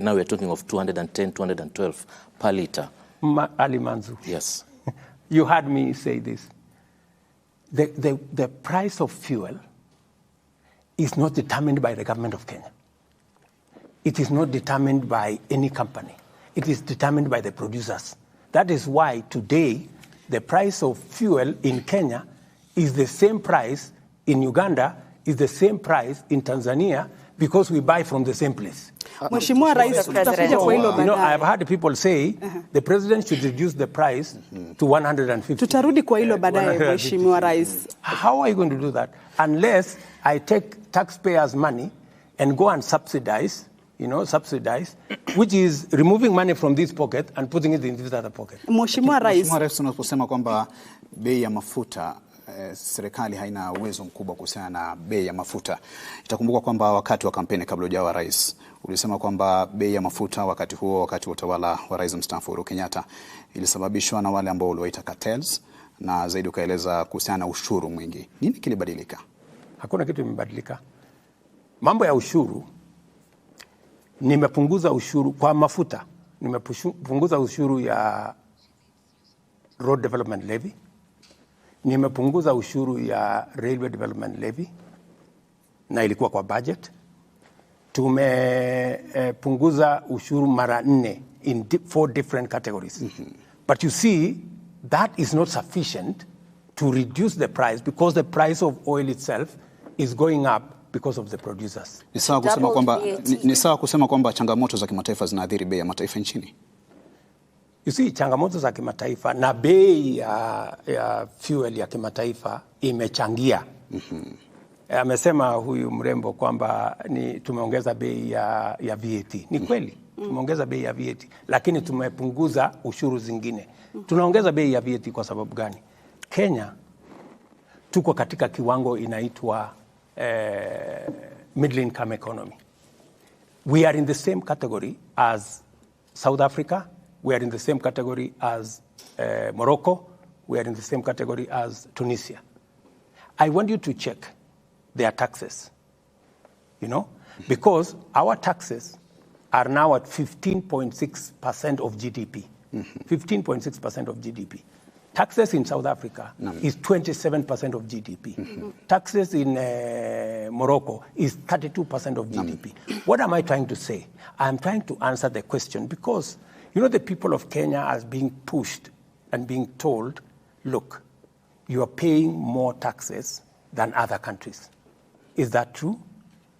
Now we're talking of 210, 212 per litre. Ali Manzu. Yes. You heard me say this. The price of fuel is not determined by the government of Kenya. It is not determined by any company. It is determined by the producers. That is why today the price of fuel in Kenya is the same price in Uganda, is the same price in Tanzania, because we buy from the same place. Mheshimiwa Rais, tutakuja kwa hilo baadaye. You know, I've heard people say the president should reduce the price to 150. Tutarudi kwa hilo baadaye, Mheshimiwa Rais. How are you going to do that? Unless I take taxpayers' money and go and subsidize, which is removing money from this pocket and putting it in this other pocket. Mheshimiwa Rais, unaposema kwamba bei ya mafuta serikali haina uwezo mkubwa kuhusiana na bei ya mafuta. Itakumbuka kwamba wakati wa kampeni kabla hujawa rais, ulisema kwamba bei ya mafuta wakati huo, wakati wa utawala wa rais mstaafu Uhuru Kenyatta, ilisababishwa na wale ambao waliwaita cartels, na zaidi ukaeleza kuhusiana na ushuru mwingi. Nini kilibadilika? Hakuna kitu kimebadilika. Mambo ya ushuru, nimepunguza ushuru kwa mafuta, nimepunguza ushuru ya road development levy, nimepunguza ushuru ya railway development levy na ilikuwa kwa budget. Tumepunguza ushuru mara 4 in 4 different categories. But you see, that is not sufficient to reduce the price, because the price of oil itself is going up because of the producers. Ni sawa kusema kwamba changamoto za kimataifa zinaathiri bei ya mataifa nchini. You see, changamoto za kimataifa na bei ya fuel ya kimataifa imechangia. Amesema huyu mrembo kwamba tumeongeza bei ya VAT. Ni kweli, tumeongeza bei ya VAT, lakini tumepunguza ushuru zingine. Tunaongeza bei ya VAT kwa sababu gani? Kenya tuko katika kiwango inaitwa middle income economy. We are in the same category as South Africa. We are in the same category as Morocco. We are in the same category as Tunisia. I want you to check their taxes, because our taxes are now at 15.6% of GDP. 15.6% of GDP. Taxes in South Africa is 27% of GDP. Taxes in Morocco is 32% of GDP. What am I trying to say? I'm trying to answer the question, because the people of Kenya are being pushed and being told, look, you are paying more taxes than other countries. Is that true?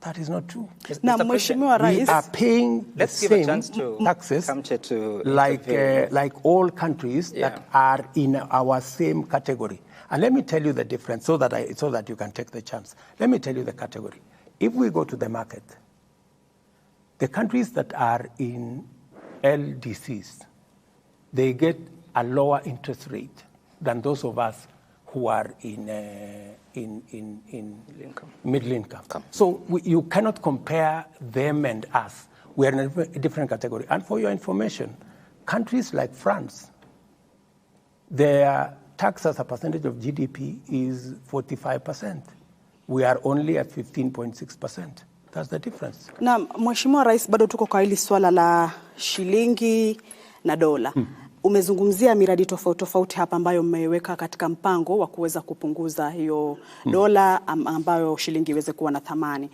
That is not true. Now, Mheshimiwa Rais, we are paying the same taxes like all countries that are in our same category. And let me tell you the difference so that you can take the chance. Let me tell you the category. If we go to the market, the countries that are in LDCs, they get a lower interest rate than those of us who are in middle income. So you cannot compare them and us. We are in a different category. And for your information, countries like France, their tax as a percentage of GDP is 45%. We are only at 15.6%. That's the difference. Na Mheshimiwa Rais, bado tuko kwa hili swala la shilingi na dola. Umezungumzia miradi tofauti hapa ambayo mmeweka katika mpango wa kuweza kupunguza hiyo dola ambayo shilingi iweze kuwa na thamani.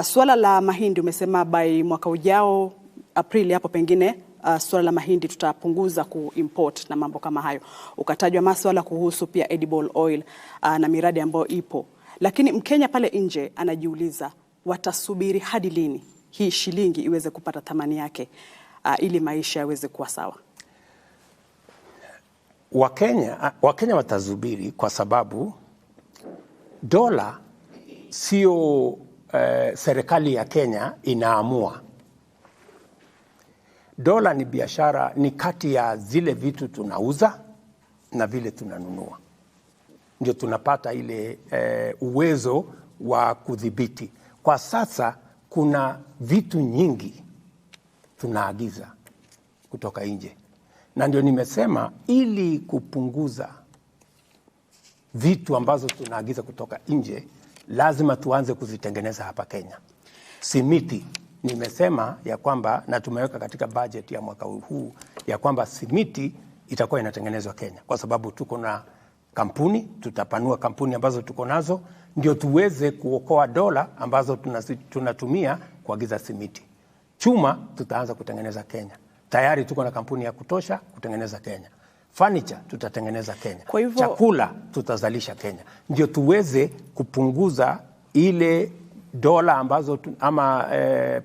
Swala la mahindi umesema by mwaka ujao Aprili hapo pengine swala la mahindi tutapunguza kuimport na mambo kama hayo. Ukatajwa masuala kuhusu pia edible oil na miradi ambayo ipo. Lakini Mkenya pale nje anajiuliza, watasubiri hadi lini hii shilingi iweze kupata thamani yake ili maisha yaweze kuwa sawa? Wakenya watazubiri kwa sababu dola sio serikali ya Kenya inaamua. Dola ni biashara, ni kati ya zile vitu tunauza na vile tunanunua. Ndio tunapata ile uwezo wa kudhibiti. Kwa sasa kuna vitu nyingi tunaagiza kutoka nje. Na ndio nimesema ili kupunguza vitu ambazo tunaagiza kutoka nje, lazima tuanze kuzitengeneza hapa Kenya. Simiti nimesema ya kwamba na tumeweka katika budget ya mwaka huu ya kwamba simiti itakuwa inatengenezwa Kenya, kwa sababu tuko na kampuni, tutapanua kampuni ambazo tuko nazo ndio tuweze kuokoa dola ambazo tunatumia kuagiza simiti. Chuma tutaanza kutengeneza Kenya. Tayari tuko na kampuni ya kutosha kutengeneza Kenya. Furniture tutatengeneza Kenya. Kwa hivyo, chakula tutazalisha Kenya. Ndio tuweze kupunguza ile dola ambazo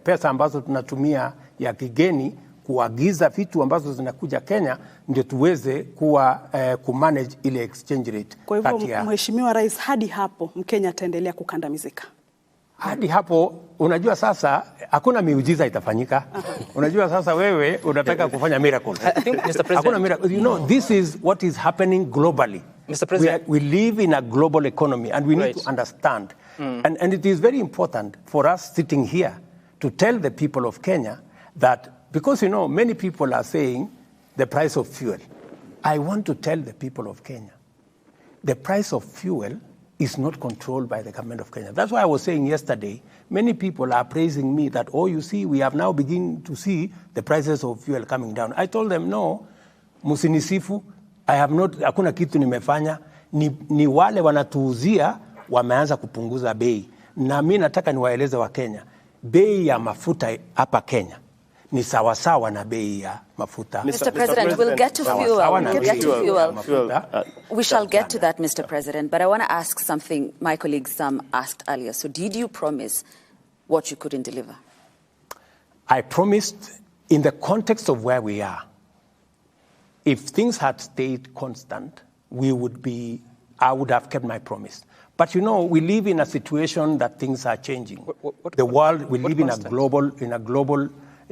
pesa ambazo tunatumia ya kigeni kuagiza vitu ambazo zinakuja Kenya, ndio tuweze kumanage ile exchange rate. Kwa hivyo Mheshimiwa Rais, hadi hapo Mkenya ataendelea kukandamizika? Hadi hapo, unajua sasa hakuna miujiza itafanyika. Unajua sasa wewe unataka kufanya miracles. I think, Mr. President, hakuna miracle. You know, this is what is happening globally. Mr. President, we live in a global economy and we need to understand. And it is very important for us sitting here to tell the people of Kenya that, because, you know, many people are saying the price of fuel. I want to tell the people of Kenya, the price of fuel is not controlled by the government of Kenya. That's why I was saying yesterday, many people are praising me that, oh, you see, we have now begun to see the prices of fuel coming down. I told them, no, musinisifu, I have not, hakuna kitu nimefanya, ni wale wanatuuzia wameanza kupunguza bei. Na mimi nataka niwaeleze wa Kenya, bei ya mafuta hapa Kenya ni sawasawa na bei ya mafuta. Mr. President, we'll get to fuel. We'll get to fuel. We shall get to that, Mr. President. But I want to ask something my colleague Sam asked earlier. So did you promise what you couldn't deliver? I promised in the context of where we are. If things had stayed constant, I would have kept my promise. But, you know, we live in a situation that things are changing. The world, we live in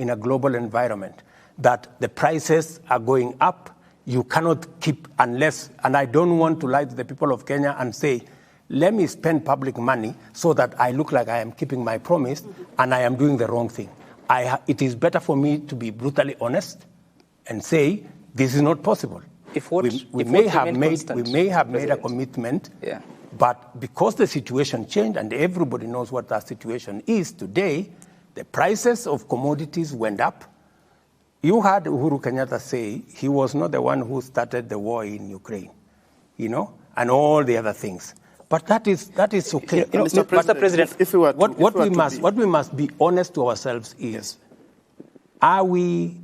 a global environment, that the prices are going up. You cannot keep unless, and I don't want to lie to the people of Kenya and say, let me spend public money so that I look like I am keeping my promise and I am doing the wrong thing. It is better for me to be brutally honest and say, this is not possible. We may have made a commitment, but because the situation changed and everybody knows what that situation is today, the prices of commodities went up. You heard Uhuru Kenyatta say he was not the one who started the war in Ukraine, you know, and all the other things. But that is okay. Mr. President, what we must be honest to ourselves is, are we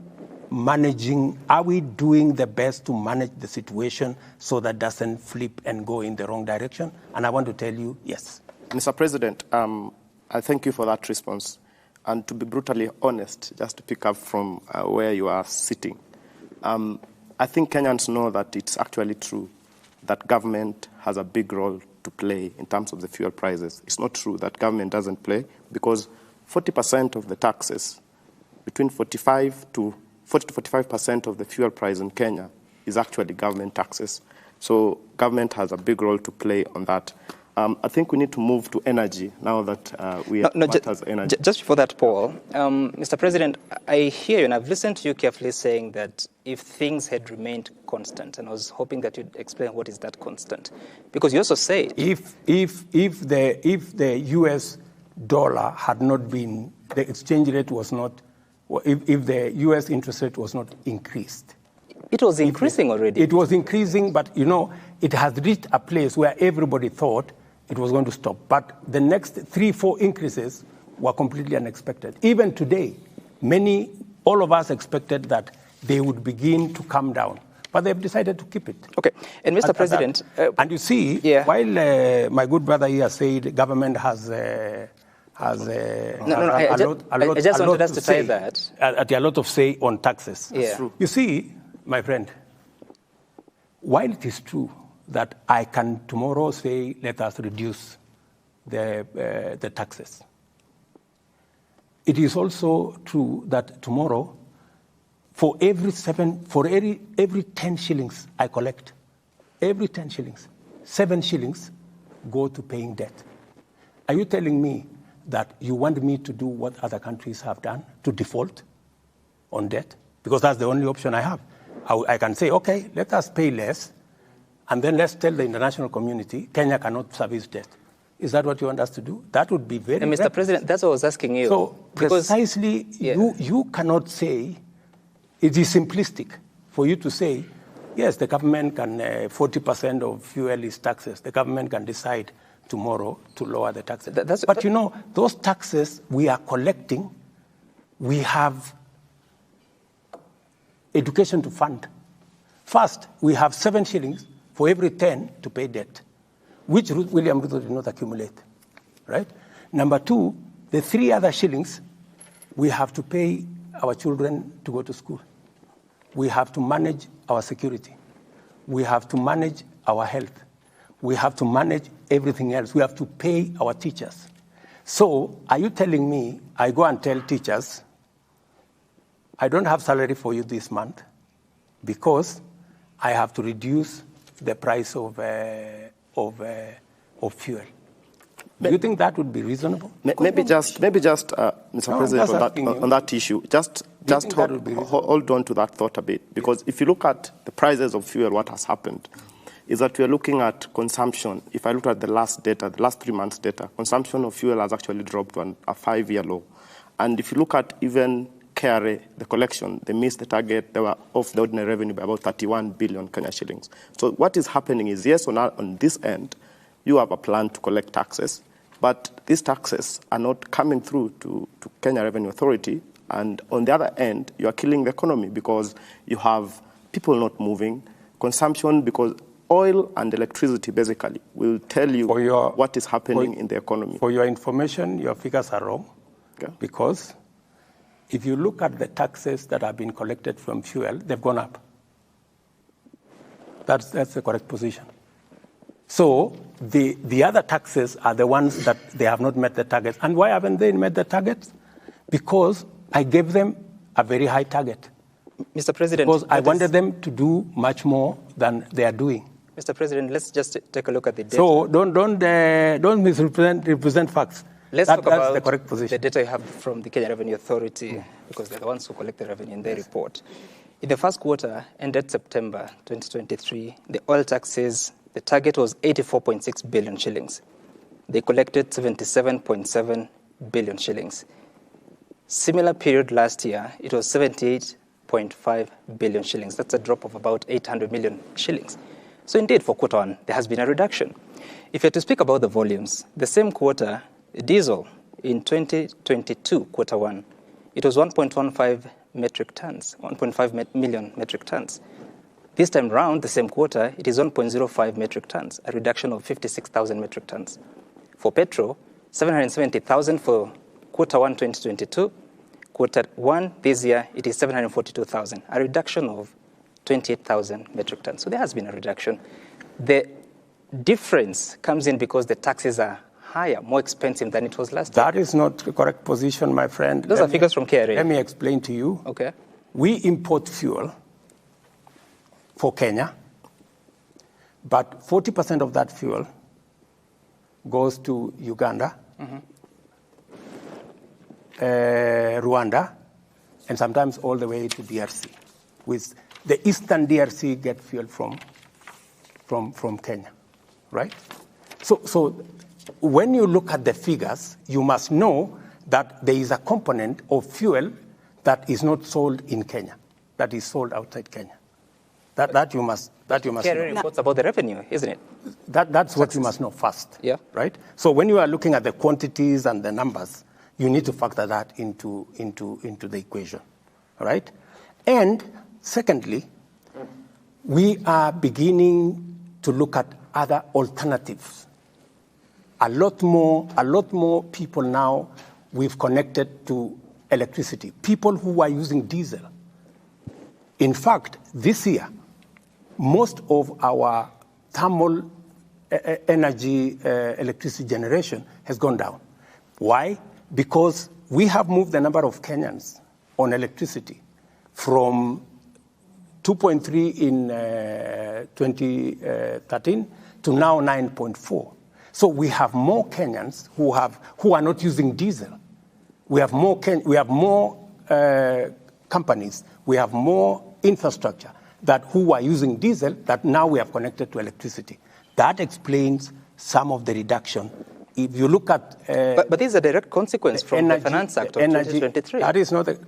doing the best to manage the situation so that doesn't flip and go in the wrong direction? And I want to tell you, yes. Mr. President, I thank you for that response. And to be brutally honest, just to pick up from where you are sitting, I think Kenyans know that it's actually true that government has a big role to play in terms of the fuel prices. It's not true that government doesn't play, because 40% of the taxes, between 40 to 45% of the fuel price in Kenya is actually government taxes. So government has a big role to play on that. I think we need to move to energy now that we have energy. Just before that, Paul, Mr. President, I hear you, and I've listened to you carefully saying that if things had remained constant, and I was hoping that you'd explain what is that constant, because you also said if the U.S. dollar had not been, the exchange rate was not, if the U.S. interest rate was not increased. It was increasing already. It was increasing, but, you know, it has reached a place where everybody thought it was going to stop. But the next 3-4 increases were completely unexpected. Even today, all of us expected that they would begin to come down. But they've decided to keep it. Okay. And Mr. President... and you see, while my good brother here said government has a lot of say on taxes. Yeah. You see, my friend, while it is true that I can tomorrow say, let us reduce the taxes, it is also true that tomorrow, for every 10 shillings I collect, every 10 shillings, 7 shillings go to paying debt. Are you telling me that you want me to do what other countries have done, to default on debt? Because that's the only option I have. I can say, okay, let us pay less, and then let's tell the international community Kenya cannot service debt. Is that what you want us to do? That would be very... And Mr. President, that's what I was asking you. So precisely, you cannot say, it is simplistic for you to say, yes, the government can, 40% of fuel is taxes. The government can decide tomorrow to lower the taxes. But you know, those taxes we are collecting, we have education to fund. First, we have 7 shillings for every 10 to pay debt, which William Ruto did not accumulate, right? Number 2, the 3 other shillings, we have to pay our children to go to school. We have to manage our security. We have to manage our health. We have to manage everything else. We have to pay our teachers. So are you telling me I go and tell teachers, I don't have salary for you this month because I have to reduce the price of fuel? Do you think that would be reasonable? Maybe just, Mr. President, on that issue, just hold on to that thought a bit, because if you look at the prices of fuel, what has happened is that we are looking at consumption. If I look at the last data, the last 3 months' data, consumption of fuel has actually dropped to a 5-year low. And if you look at even KRA, the collection, they missed the target. They were off the ordinary revenue by about 31 billion Kenya shillings. So what is happening is, yes, on this end, you have a plan to collect taxes, but these taxes are not coming through to Kenya Revenue Authority. And on the other end, you are killing the economy because you have people not moving, consumption, because oil and electricity basically will tell you what is happening in the economy. For your information, your figures are wrong, because if you look at the taxes that have been collected from fuel, they've gone up. That's the correct position. So the other taxes are the ones that they have not met the targets. And why haven't they met the targets? Because I gave them a very high target. Mr. President, because I wanted them to do much more than they are doing. Mr. President, let's just take a look at the data. So don't misrepresent facts. Let's talk about the correct position. The data you have from the Kenya Revenue Authority, because they're the ones who collect the revenue in their report. In the first quarter, ended September 2023, the oil taxes, the target was 84.6 billion shillings. They collected 77.7 billion shillings. Similar period last year, it was 78.5 billion shillings. That's a drop of about 800 million shillings. So indeed, for quarter 1, there has been a reduction. If you're to speak about the volumes, the same quarter, diesel in 2022, quarter 1, it was 1.15 metric tons, 1.5 million metric tons. This time round, the same quarter, it is 1.05 metric tons, a reduction of 56,000 metric tons. For petrol, 770,000 for quarter 1, 2022. Quarter 1 this year, it is 742,000, a reduction of 28,000 metric tons. So there has been a reduction. The difference comes in because the taxes are higher, more expensive than it was last year. That is not the correct position, my friend. Those are figures from KRA. Let me explain to you. Okay. We import fuel for Kenya, but 40% of that fuel goes to Uganda, Rwanda, and sometimes all the way to DRC. With the eastern DRC get fuel from Kenya, right? So when you look at the figures, you must know that there is a component of fuel that is not sold in Kenya, that is sold outside Kenya. That you must KRA reports about the revenue, isn't it? That's what you must know first, right? So when you are looking at the quantities and the numbers, you need to factor that into the equation, all right? And secondly, we are beginning to look at other alternatives. A lot more people now we've connected to electricity, people who are using diesel. In fact, this year, most of our thermal energy electricity generation has gone down. Why? Because we have moved the number of Kenyans on electricity from 2.3 in 2013 to now 9.4. So we have more Kenyans who are not using diesel. We have more companies. We have more infrastructure who are using diesel that now we have connected to electricity. That explains some of the reduction if you look at... but this is a direct consequence from the Finance Act of 2023.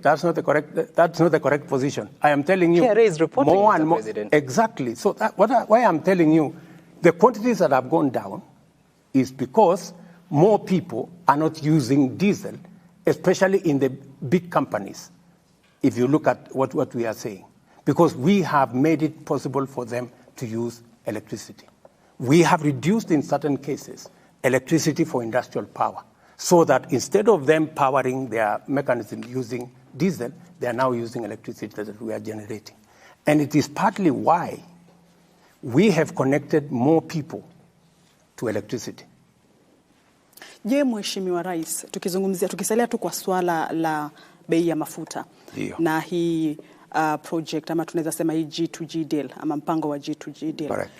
That's not the correct position. I am telling you... KRA is reporting, more and Mr. more, President. Exactly. So why I'm telling you, the quantities that have gone down is because more people are not using diesel, especially in the big companies, if you look at what we are saying. Because we have made it possible for them to use electricity. We have reduced, in certain cases, electricity for industrial power, so that instead of them powering their mechanism using diesel, they are now using electricity that we are generating. And it is partly why we have connected more people to electricity. Je, Mheshimiwa Rais, tukisalia tu kwa swala la bei ya mafuta na hii project ama tunaweza sema hii G2G deal ama mpango wa G2G deal. Correct.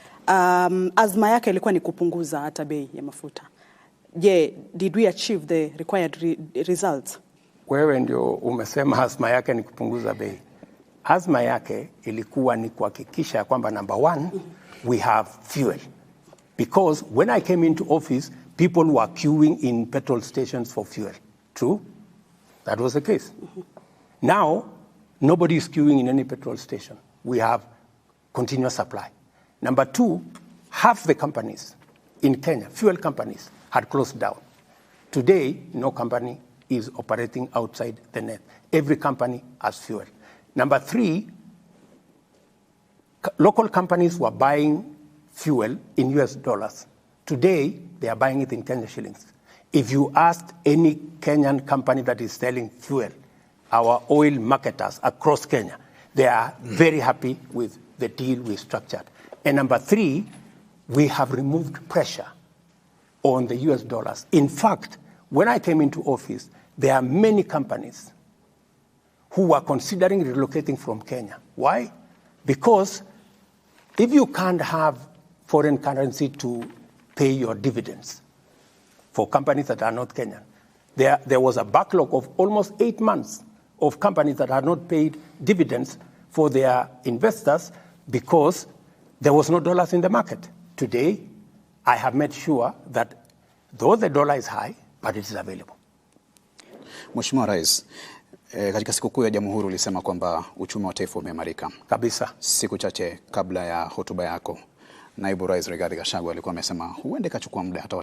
Azma yake ilikuwa ni kupunguza hata bei ya mafuta. Je, did we achieve the required results? Wewe ndio umesema azma yake ni kupunguza bei. Azma yake ilikuwa ni kuhakikisha kwamba number one, we have fuel. Because when I came into office, people were queuing in petrol stations for fuel. True? That was the case. Now, nobody is queuing in any petrol station. We have continuous supply. Number two, half the companies in Kenya, fuel companies, had closed down. Today, no company is operating outside the net. Every company has fuel. Number three, local companies were buying fuel in US dollars. Today, they are buying it in Kenya shillings. If you asked any Kenyan company that is selling fuel, our oil marketers across Kenya, they are very happy with the deal we structured. And number three, we have removed pressure on the US dollars. In fact, when I came into office, there are many companies who are considering relocating from Kenya. Why? Because if you can't have foreign currency to pay your dividends for companies that are not Kenyan, there was a backlog of almost 8 months of companies that had not paid dividends for their investors because there was no dollars in the market. Today, I have made sure that though the dollar is high, but it is available. Mheshimiwa Rais, katika sikukuu ya Jamhuri ulisema kwamba uchumi wa taifa umeimarika. Kabisa. Siku chache kabla ya hotuba yako, Naibu Rais Rigathi Gachagua alikuwa amesema huenda ikachukua muda hata